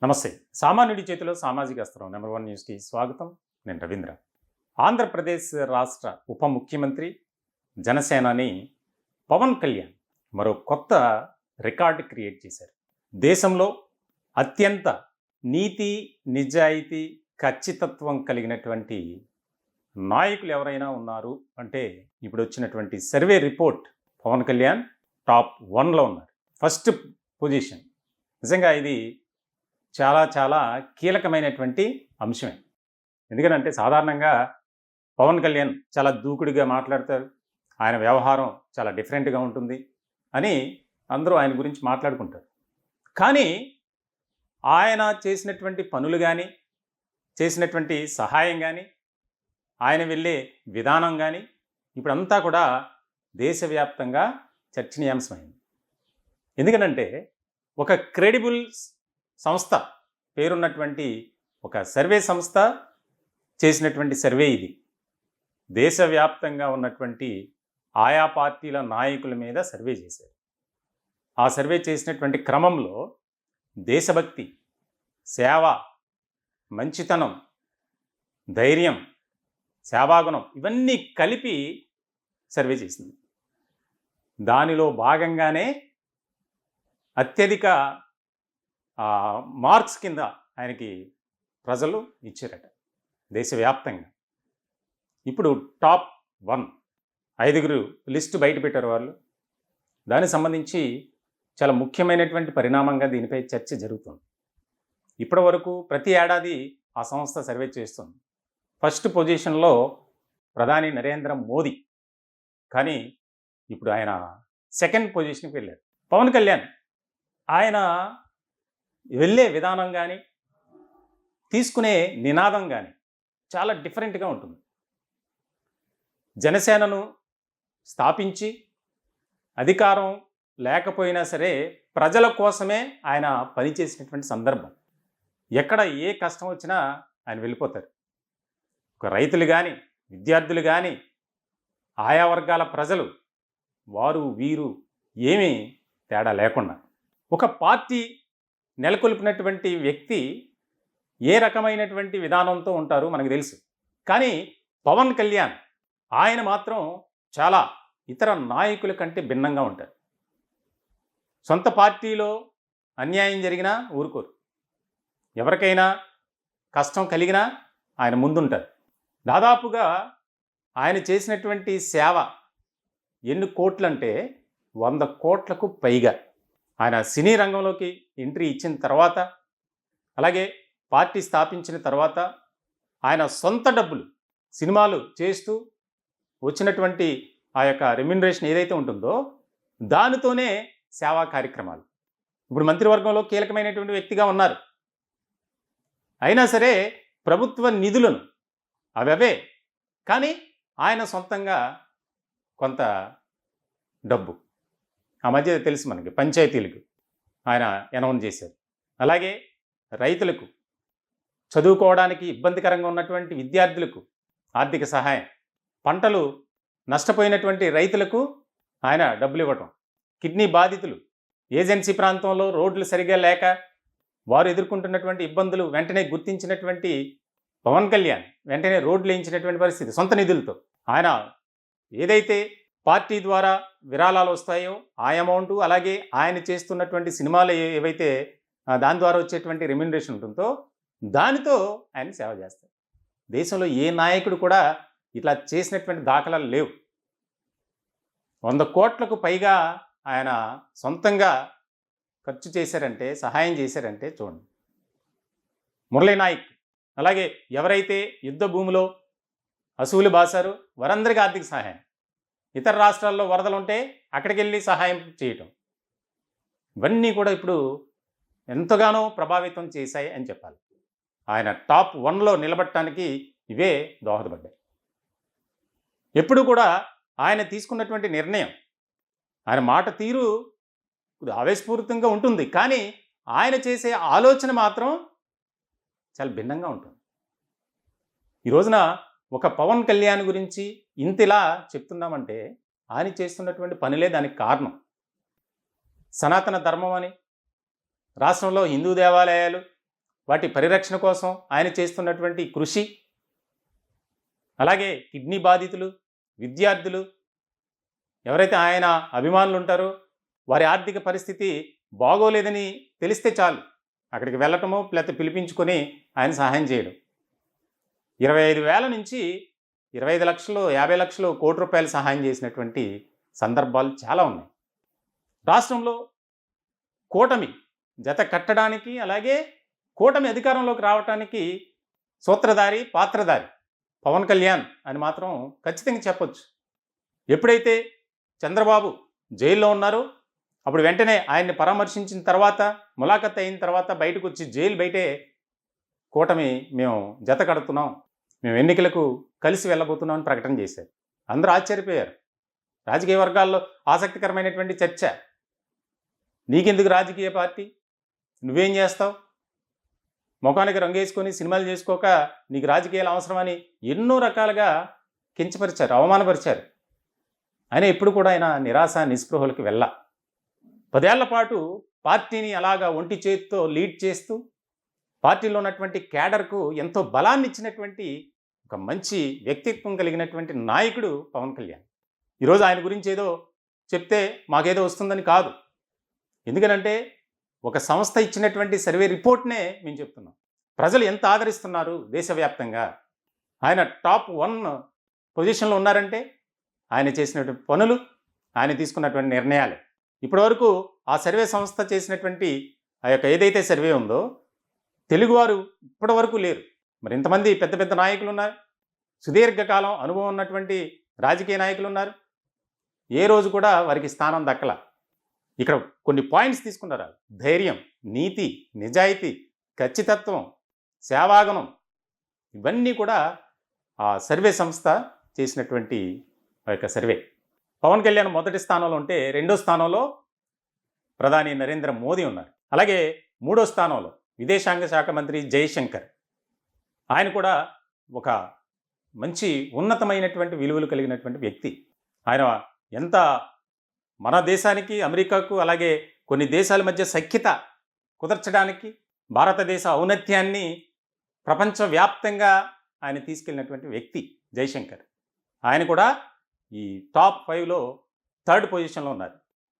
నమస్తే. సామాన్యుడి చేతిలో సామాజిక అస్త్రం నెంబర్ 1 న్యూస్‌కి స్వాగతం. నేను రవీంద్ర. ఆంధ్రప్రదేశ్ రాష్ట్ర ఉప ముఖ్యమంత్రి, జనసేనాని పవన్ కళ్యాణ్ మరో కొత్త రికార్డ్ క్రియేట్ చేశారు. దేశంలో అత్యంత నీతి, నిజాయితీ, ఖచ్చితత్వం కలిగినటువంటి నాయకులు ఎవరైనా ఉన్నారు అంటే ఇప్పుడు వచ్చినటువంటి survey report Pawan Kalyan top 1లో ఉన్నారు. First position. నిజంగా ఇది చాలా చాలా కీలకమైనటువంటి అంశమే. ఎందుకంటే సాధారణంగా పవన్ కళ్యాణ్ చాలా దూకుడుగా మాట్లాడతారు. ఆయన వ్యవహారం చాలా డిఫరెంట్గా ఉంటుంది అని అందరూ ఆయన గురించి మాట్లాడుకుంటారు. కానీ ఆయన చేసినటువంటి పనులు కానీ, చేసినటువంటి సహాయం కానీ, ఆయన వెళ్ళే విధానం కానీ ఇప్పుడంతా కూడా దేశవ్యాప్తంగా చర్చనీయాంశమైంది. ఎందుకనంటే ఒక క్రెడిబుల్ సంస్థ, పేరున్నటువంటి ఒక సర్వే సంస్థ చేసినటువంటి సర్వే ఇది. దేశవ్యాప్తంగా ఉన్నటువంటి ఆయా పార్టీల నాయకుల మీద సర్వే చేశారు. ఆ సర్వే చేసినటువంటి క్రమంలో దేశభక్తి, సేవ, మంచితనం, ధైర్యం, సేవాగుణం ఇవన్నీ కలిపి సర్వే చేసింది. దానిలో భాగంగానే అత్యధిక మార్క్స్ కింద ఆయనకి ప్రజలు ఇచ్చారట దేశవ్యాప్తంగా. ఇప్పుడు టాప్ 1 5 లిస్టు బయట పెట్టారు వాళ్ళు. దానికి సంబంధించి చాలా ముఖ్యమైనటువంటి పరిణామంగా దీనిపై చర్చ జరుగుతుంది. ఇప్పటి వరకు ప్రతి ఏడాది ఆ సంస్థ సర్వే చేస్తుంది. ఫస్ట్ పొజిషన్లో ప్రధాని నరేంద్ర మోదీ, కానీ ఇప్పుడు ఆయన సెకండ్ పొజిషన్కి వెళ్ళారు. పవన్ కళ్యాణ్ ఆయన వెళ్ళే విధానం కానీ, తీసుకునే నినాదం కానీ చాలా డిఫరెంట్గా ఉంటుంది. జనసేనను స్థాపించి అధికారం లేకపోయినా సరే ప్రజల కోసమే ఆయన పనిచేసినటువంటి సందర్భం. ఎక్కడ ఏ కష్టం వచ్చినా ఆయన వెళ్ళిపోతారు. ఒక రైతులు కానీ, విద్యార్థులు కానీ, ఆయా వర్గాల ప్రజలు, వారు వీరు ఏమీ తేడా లేకుండా ఒక పార్టీ నెలకొల్పినటువంటి వ్యక్తి ఏ రకమైనటువంటి విధానంతో ఉంటారో మనకు తెలుసు. కానీ పవన్ కళ్యాణ్ ఆయన మాత్రం చాలా ఇతర నాయకుల కంటే భిన్నంగా ఉంటారు. సొంత పార్టీలో అన్యాయం జరిగినా ఊరుకోరు. ఎవరికైనా కష్టం కలిగినా ఆయన ముందుంటారు. దాదాపుగా ఆయన చేసినటువంటి సేవ ఎన్ని కోట్లంటే 100 కోట్లకు పైగా. ఆయన సినీ రంగంలోకి ఎంట్రీ ఇచ్చిన తర్వాత, అలాగే పార్టీ స్థాపించిన తర్వాత ఆయన సొంత డబ్బులు సినిమాలు చేస్తూ వచ్చినటువంటి ఆ యొక్క రెమ్యునరేషన్ ఏదైతే ఉంటుందో దానితోనే సేవా కార్యక్రమాలు. ఇప్పుడు మంత్రివర్గంలో కీలకమైనటువంటి వ్యక్తిగా ఉన్నారు. అయినా సరే ప్రభుత్వ నిధులను అవే, కానీ ఆయన సొంతంగా కొంత డబ్బు ఆ మధ్య తెలుసు మనకి పంచాయతీలకు ఆయన అనౌన్స్ చేశారు. అలాగే రైతులకు, చదువుకోవడానికి ఇబ్బందికరంగా ఉన్నటువంటి విద్యార్థులకు ఆర్థిక సహాయం, పంటలు నష్టపోయినటువంటి రైతులకు ఆయన డబ్బులు ఇవ్వటం, కిడ్నీ బాధితులు, ఏజెన్సీ ప్రాంతంలో రోడ్లు సరిగా లేక వారు ఎదుర్కొంటున్నటువంటి ఇబ్బందులు వెంటనే గుర్తించినటువంటి పవన్ కళ్యాణ్ వెంటనే రోడ్లు వేయించినటువంటి పరిస్థితి సొంత నిధులతో. ఆయన ఏదైతే పార్టీ ద్వారా విరాళాలు వస్తాయో ఆ అమౌంట్, అలాగే ఆయన చేస్తున్నటువంటి సినిమాలు ఏవైతే దాని ద్వారా వచ్చేటువంటి రెమ్యునరేషన్ ఉంటుందో దానితో ఆయన సేవ చేస్తారు. దేశంలో ఏ నాయకుడు కూడా ఇట్లా చేసినటువంటి దాఖలాలు లేవు. 100 కోట్లకు పైగా ఆయన సొంతంగా ఖర్చు చేశారంటే, సహాయం చేశారంటే చూడండి. మురళీ నాయక్, అలాగే ఎవరైతే యుద్ధ భూమిలో అసువులు బాసారో వారందరికీ ఆర్థిక సహాయం, ఇతర రాష్ట్రాల్లో వరదలు ఉంటే అక్కడికి వెళ్ళి సహాయం చేయటం, ఇవన్నీ కూడా ఇప్పుడు ఎంతగానో ప్రభావితం చేశాయి అని చెప్పాలి. ఆయన టాప్ 1లో నిలబడటానికి ఇవే దోహదపడ్డాయి. ఎప్పుడు కూడా ఆయన తీసుకున్నటువంటి నిర్ణయం, ఆయన మాట తీరు ఆవేశపూరితంగా ఉంటుంది, కానీ ఆయన చేసే ఆలోచన మాత్రం చాలా భిన్నంగా ఉంటుంది. ఈ రోజున ఒక పవన్ కళ్యాణ్ గురించి ఇంతలా చెప్తున్నామంటే ఆయన చేస్తున్నటువంటి పనులే దానికి కారణం. సనాతన ధర్మం అని, రాష్ట్రంలో హిందూ దేవాలయాలు వాటి పరిరక్షణ కోసం ఆయన చేస్తున్నటువంటి కృషి, అలాగే కిడ్నీ బాధితులు, విద్యార్థులు, ఎవరైతే ఆయన అభిమానులు ఉంటారో వారి ఆర్థిక పరిస్థితి బాగోలేదని తెలిస్తే చాలు అక్కడికి వెళ్ళటమో లేకపోతే పిలిపించుకొని ఆయన సహాయం చేయడం. 25,000 నుంచి 25 లక్షలు, 50 లక్షలు, కోటి రూపాయలు సహాయం చేసినటువంటి సందర్భాలు చాలా ఉన్నాయి. రాష్ట్రంలో కూటమి జత కట్టడానికి, అలాగే కూటమి అధికారంలోకి రావడానికి సూత్రధారి, పాత్రధారి పవన్ కళ్యాణ్ అని మాత్రం ఖచ్చితంగా చెప్పొచ్చు. ఎప్పుడైతే చంద్రబాబు జైల్లో ఉన్నారో అప్పుడు వెంటనే ఆయన్ని పరామర్శించిన తర్వాత, ములాఖత్ అయిన తర్వాత బయటకు వచ్చి జైలు బయటే కూటమి మేము జత కడుతున్నాం, మేము ఎన్నికలకు కలిసి వెళ్ళబోతున్నాం అని ప్రకటన చేశారు. అందరూ ఆశ్చర్యపోయారు. రాజకీయ వర్గాల్లో ఆసక్తికరమైనటువంటి చర్చ. నీకెందుకు రాజకీయ పార్టీ, నువ్వేం చేస్తావు, ముఖానికి రంగేసుకొని సినిమాలు చేసుకోక నీకు రాజకీయాలు అవసరమని ఎన్నో రకాలుగా కించపరిచారు, అవమానపరిచారు. ఆయన ఎప్పుడు కూడా ఆయన నిరాశ నిస్పృహలకు వెళ్ళ 10 ఏళ్ల పాటు పార్టీని అలాగా ఒంటి చేతితో లీడ్ చేస్తూ పార్టీలో ఉన్నటువంటి క్యాడర్కు ఎంతో బలాన్ని ఇచ్చినటువంటి ఒక మంచి వ్యక్తిత్వం కలిగినటువంటి నాయకుడు పవన్ కళ్యాణ్. ఈరోజు ఆయన గురించి ఏదో చెప్తే మాకేదో వస్తుందని కాదు. ఎందుకనంటే ఒక సంస్థ ఇచ్చినటువంటి సర్వే రిపోర్ట్నే మేము చెప్తున్నాం. ప్రజలు ఎంత ఆదరిస్తున్నారు దేశవ్యాప్తంగా. ఆయన టాప్ 1 పొజిషన్లో ఉన్నారంటే ఆయన చేసినటువంటి పనులు, ఆయన తీసుకున్నటువంటి నిర్ణయాలు. ఇప్పటివరకు ఆ సర్వే సంస్థ చేసినటువంటి ఆ యొక్క ఏదైతే సర్వే ఉందో తెలుగువారు ఇప్పటివరకు లేరు. మరి ఇంతమంది పెద్ద పెద్ద నాయకులు ఉన్నారు, సుదీర్ఘకాలం అనుభవం ఉన్నటువంటి రాజకీయ నాయకులు ఉన్నారు. ఏ రోజు కూడా వారికి స్థానం దక్కల. ఇక్కడ కొన్ని పాయింట్స్ తీసుకున్నారు. ధైర్యం, నీతి, నిజాయితీ, ఖచ్చితత్వం, సేవాగుణం, ఇవన్నీ కూడా ఆ సర్వే సంస్థ చేసినటువంటి ఆ యొక్క సర్వే. పవన్ కళ్యాణ్ మొదటి స్థానంలో ఉంటే, రెండో స్థానంలో ప్రధాని నరేంద్ర మోదీ ఉన్నారు. అలాగే మూడో స్థానంలో విదేశాంగ శాఖ మంత్రి జయశంకర్. ఆయన కూడా ఒక మంచి ఉన్నతమైనటువంటి విలువలు కలిగినటువంటి వ్యక్తి. ఆయన ఎంత మన దేశానికి, అమెరికాకు, అలాగే కొన్ని దేశాల మధ్య సఖ్యత కుదర్చడానికి, భారతదేశ ఔన్నత్యాన్ని ప్రపంచవ్యాప్తంగా ఆయన తీసుకెళ్ళినటువంటి వ్యక్తి జయశంకర్. ఆయన కూడా ఈ టాప్ 5లో 3rd పొజిషన్లో ఉన్నారు.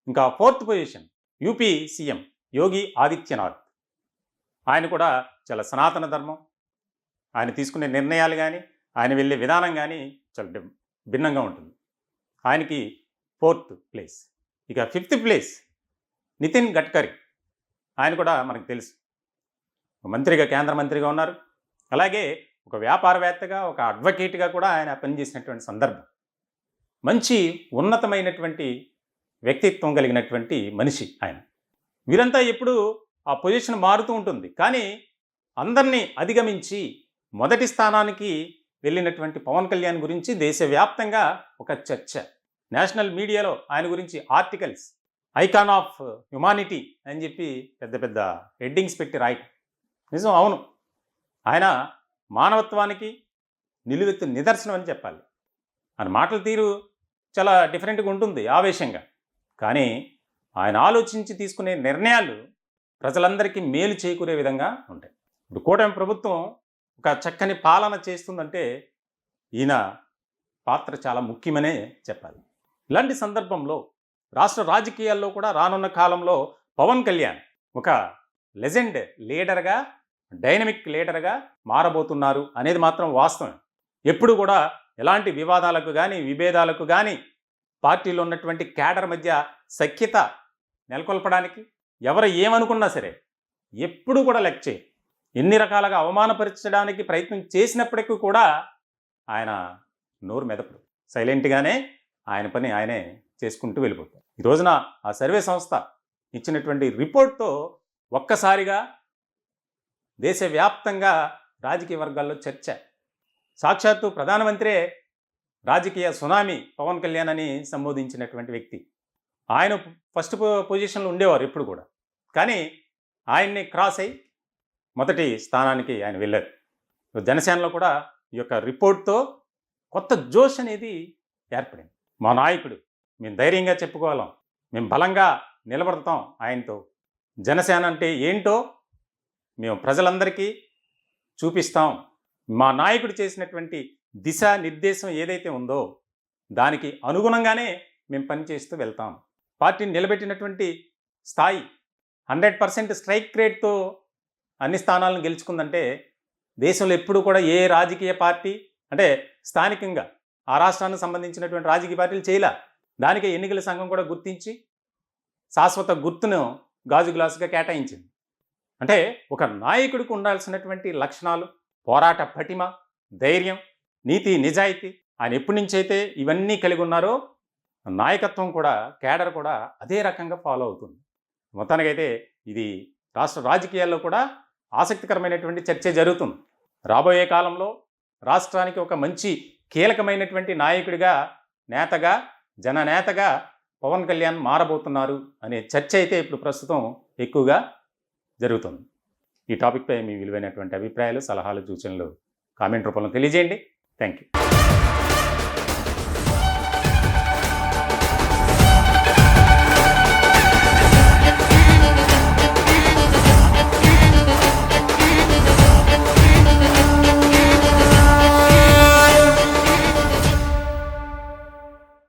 ఇంకా 4th position UP CM Yogi Adityanath. ఆయన కూడా చాలా సనాతన ధర్మం, ఆయన తీసుకునే నిర్ణయాలు కానీ, ఆయన వెళ్ళే విధానం కానీ చాలా భిన్నంగా ఉంటుంది. ఆయనకి 4th ప్లేస్. ఇక 5th ప్లేస్ నితిన్ గడ్కరీ. ఆయన కూడా మనకు తెలుసు, మంత్రిగా, కేంద్ర మంత్రిగా ఉన్నారు. అలాగే ఒక వ్యాపారవేత్తగా, ఒక అడ్వకేట్గా కూడా ఆయన పనిచేసినటువంటి సందర్భం. మంచి ఉన్నతమైనటువంటి వ్యక్తిత్వం కలిగినటువంటి మనిషి ఆయన. వీరంతా ఎప్పుడు ఆ పొజిషన్ మారుతూ ఉంటుంది. కానీ అందరినీ అధిగమించి మొదటి స్థానానికి వెళ్ళినటువంటి పవన్ కళ్యాణ్ గురించి దేశవ్యాప్తంగా ఒక చర్చ. నేషనల్ మీడియాలో ఆయన గురించి ఆర్టికల్స్, ఐకాన్ ఆఫ్ హ్యుమానిటీ అని చెప్పి పెద్ద పెద్ద హెడ్డింగ్స్ పెట్టి రాయటం. నిజం, అవును, ఆయన మానవత్వానికి నిలువెత్తు నిదర్శనం అని చెప్పాలి. ఆయన మాటల తీరు చాలా డిఫరెంట్గా ఉంటుంది, ఆవేశంగా. కానీ ఆయన ఆలోచించి తీసుకునే నిర్ణయాలు ప్రజలందరికీ మేలు చేకూరే విధంగా ఉంటాయి. ఇప్పుడు కూటమి ప్రభుత్వం ఒక చక్కని పాలన చేస్తుందంటే ఈయన పాత్ర చాలా ముఖ్యమనే చెప్పాలి. ఇలాంటి సందర్భంలో రాష్ట్ర రాజకీయాల్లో కూడా రానున్న కాలంలో పవన్ కళ్యాణ్ ఒక లెజెండ్ లీడర్గా, డైనమిక్ లీడర్గా మారబోతున్నారు అనేది మాత్రం వాస్తవం. ఎప్పుడు కూడా ఎలాంటి వివాదాలకు కానీ, విభేదాలకు కానీ, పార్టీలో ఉన్నటువంటి క్యాడర్ మధ్య సఖ్యత నెలకొల్పడానికి ఎవరు ఏమనుకున్నా సరే ఎప్పుడు కూడా లెక్క చేయరు. ఎన్ని రకాలుగా అవమానపరచడానికి ప్రయత్నం చేసినప్పటికీ కూడా ఆయన నోరు మెదపడు. సైలెంట్గానే ఆయన పని ఆయనే చేసుకుంటూ వెళ్ళిపోతారు. ఈ రోజున ఆ సర్వే సంస్థ ఇచ్చినటువంటి రిపోర్ట్తో ఒక్కసారిగా దేశవ్యాప్తంగా రాజకీయ వర్గాల్లో చర్చ. సాక్షాత్తు ప్రధానమంత్రే రాజకీయ సునామీ పవన్ కళ్యాణ్ అని సంబోధించినటువంటి వ్యక్తి. ఆయన ఫస్ట్ పొజిషన్లో ఉండేవారు ఎప్పుడు కూడా. కానీ ఆయన్ని క్రాస్ అయి మొదటి స్థానానికి ఆయన వెళ్ళారు. జనసేనలో కూడా ఈ యొక్క రిపోర్ట్తో కొత్త జోష్ అనేది ఏర్పడింది. మా నాయకుడు, మేము ధైర్యంగా చెప్పుకోగలం, మేము బలంగా నిలబడతాం ఆయనతో, జనసేన అంటే ఏంటో మేము ప్రజలందరికీ చూపిస్తాం. మా నాయకుడు చేసినటువంటి దిశానిర్దేశం ఏదైతే ఉందో దానికి అనుగుణంగానే మేము పనిచేస్తూ వెళ్తాం. పార్టీని నిలబెట్టినటువంటి స్థాయి 100% స్ట్రైక్ రేట్తో అన్ని స్థానాలను గెలుచుకుందంటే దేశంలో ఎప్పుడు కూడా ఏ రాజకీయ పార్టీ అంటే స్థానికంగా ఆ రాష్ట్రానికి సంబంధించినటువంటి రాజకీయ పార్టీలు చేయలే. దానికే ఎన్నికల సంఘం కూడా గుర్తించి శాశ్వత గుర్తును గాజు గ్లాసుగా కేటాయించింది. అంటే ఒక నాయకుడికి ఉండాల్సినటువంటి లక్షణాలు పోరాట పటిమ, ధైర్యం, నీతి, నిజాయితీ ఆయన ఎప్పటి నుంచి అయితే ఇవన్నీ కలిగి ఉన్నారో నాయకత్వం కూడా కేడర్ కూడా అదే రకంగా ఫాలో అవుతుంది. మొత్తానికైతే ఇది రాష్ట్ర రాజకీయాల్లో కూడా ఆసక్తికరమైనటువంటి చర్చ జరుగుతుంది. రాబోయే కాలంలో రాష్ట్రానికి ఒక మంచి కీలకమైనటువంటి నాయకుడిగా, నేతగా, జననేతగా పవన్ కళ్యాణ్ మారబోతున్నారు అనే చర్చ అయితే ఇప్పుడు ప్రస్తుతం ఎక్కువగా జరుగుతుంది. ఈ టాపిక్పై మీ విలువైనటువంటి అభిప్రాయాలు, సలహాలు, సూచనలు కామెంట్ రూపంలో తెలియజేయండి. Thank you.